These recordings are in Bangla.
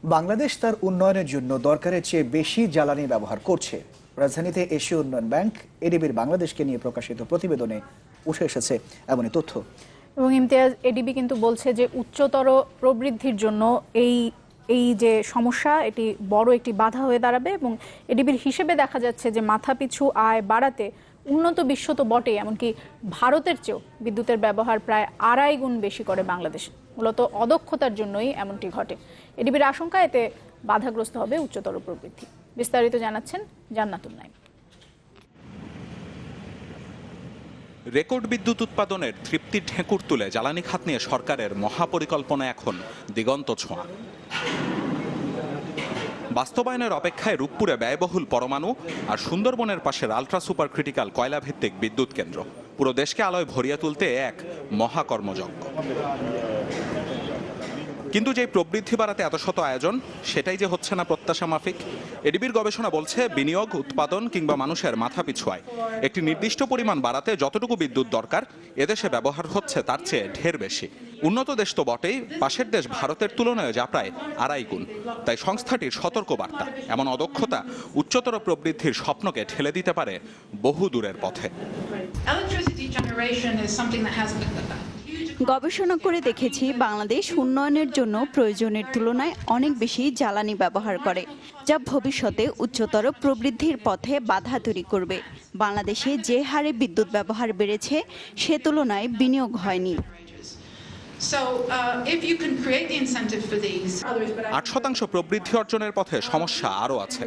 বাংলাদেশ তার উন্নয়নের জন্য দরকারের চেয়ে বেশি জ্বালানি ব্যবহার করছে। রাজধানীতে এশীয় উন্নয়ন ব্যাংক এডিবির বাংলাদেশকে নিয়ে প্রকাশিত প্রতিবেদনে উঠে এসেছে এমনই তথ্য। এবং ইমতিয়াজ, এডিবি কিন্তু বলছে যে উচ্চতর প্রবৃদ্ধির জন্য এই যে সমস্যা, এটি বড় একটি বাধা হয়ে দাঁড়াবে। এবং এডিবির হিসেবে দেখা যাচ্ছে যে মাথাপিছু আয় বাড়াতে উন্নত বিশ্ব তো বটেই, এমনকি ভারতের চেয়েও বিদ্যুতের ব্যবহার প্রায় 2.5 গুণ বেশি করে বাংলাদেশ। মূলত অদক্ষতার জন্যই এমনটি ঘটে। এডিবির আশঙ্কা এতে বাধাগ্রস্ত হবে উচ্চতর প্রবৃদ্ধি। বিস্তারিত জানাচ্ছেন জান্নাতুল নাইম। রেকর্ড বিদ্যুৎ উৎপাদনের তৃপ্তির ঢেঁকুর তুলে জ্বালানি খাত নিয়ে সরকারের মহাপরিকল্পনা এখন দিগন্ত ছোঁয়া। বাস্তবায়নের অপেক্ষায় রূপপুরে ব্যয়বহুল পরমাণু আর সুন্দরবনের পাশের আলট্রা সুপার ক্রিটিক্যাল কয়লা ভিত্তিক বিদ্যুৎ কেন্দ্র। পুরো দেশকে আলোয় ভরিয়ে তুলতে এক মহাকর্মযজ্ঞ। কিন্তু যে প্রবৃদ্ধি বাড়াতে এত শত আয়োজন, সেটাই যে হচ্ছে না প্রত্যাশা মাফিক। এডিবির গবেষণা বলছে, বিনিয়োগ, উৎপাদন কিংবা মানুষের মাথাপিছু আয় একটি নির্দিষ্ট পরিমাণ বাড়াতে যতটুকু বিদ্যুৎ দরকার এদেশে ব্যবহার হচ্ছে তার চেয়ে ঢের বেশি। উন্নত দেশ তো বটেই, পাশের দেশ ভারতের তুলনায় যা প্রায় 2.5 গুণ। তাই সংস্থাটির সতর্ক বার্তা, এমন অদক্ষতা উচ্চতর প্রবৃদ্ধির স্বপ্নকে ঠেলে দিতে পারে বহু দূরের পথে। গবেষণা করে দেখেছি, বাংলাদেশ উন্নয়নের জন্য প্রয়োজনের তুলনায় অনেক বেশি জ্বালানি ব্যবহার করে, যা ভবিষ্যতে উচ্চতর প্রবৃদ্ধির পথে বাধা তৈরি করবে। বাংলাদেশে যে হারে বিদ্যুৎ ব্যবহার বেড়েছে সে তুলনায় বিনিয়োগ হয়নি। 8% প্রবৃদ্ধি অর্জনের পথে সমস্যা আরও আছে।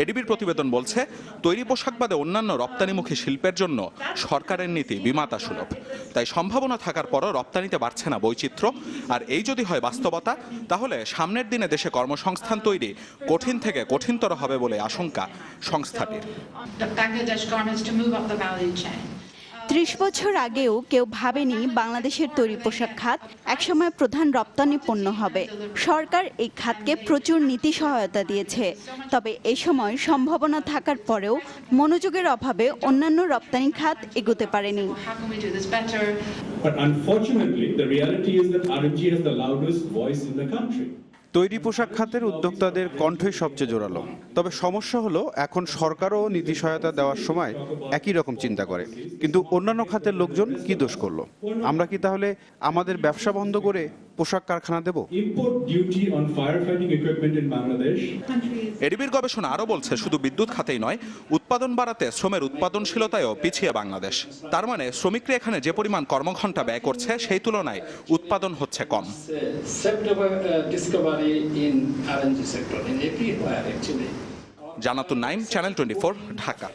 এডিবির প্রতিবেদন বলছে, তৈরি পোশাক বাদে অন্যান্য রপ্তানিমুখী শিল্পের জন্য সরকারের নীতি বিমাতা সুলভ। তাই সম্ভাবনা থাকার পরও রপ্তানিতে বাড়ছে না বৈচিত্র্য। আর এই যদি হয় বাস্তবতা, তাহলে সামনের দিনে দেশে কর্মসংস্থান তৈরি কঠিন থেকে কঠিনতর হবে বলে আশঙ্কা সংস্থাটির। 30 বছর আগেও কেউ ভাবেনি বাংলাদেশের তৈরি পোশাক খাত একসময় প্রধান রপ্তানি পণ্য হবে। সরকার এই খাতকে প্রচুর নীতি সহায়তা দিয়েছে। তবে এই সময় সম্ভাবনা থাকার পরেও মনোযোগের অভাবে অন্যান্য রপ্তানি খাত এগোতে পারেনি। তৈরি পোশাক খাতের উদ্যোক্তাদের কণ্ঠই সবচেয়ে জোরালো। তবে সমস্যা হলো, এখন সরকারও নীতি সহায়তা দেওয়ার সময় একই রকম চিন্তা করে। কিন্তু অন্যান্য খাতের লোকজন কি দোষ করলো? আমরা কি তাহলে আমাদের ব্যবসা বন্ধ করে পোশাক কারখানা দেব? এডিবির গবেষণা আরও বলছে, শুধু বিদ্যুৎ খাতেই নয়, উৎপাদন বাড়াতে শ্রমের উৎপাদনশীলতায়ও পিছিয়ে বাংলাদেশ। তার মানে শ্রমিকরা এখানে যে পরিমাণ কর্মঘণ্টা ব্যয় করছে সেই তুলনায় উৎপাদন হচ্ছে কম। in RNG sector in everywhere actually. Jannatul Naim, channel 24, Dhaka.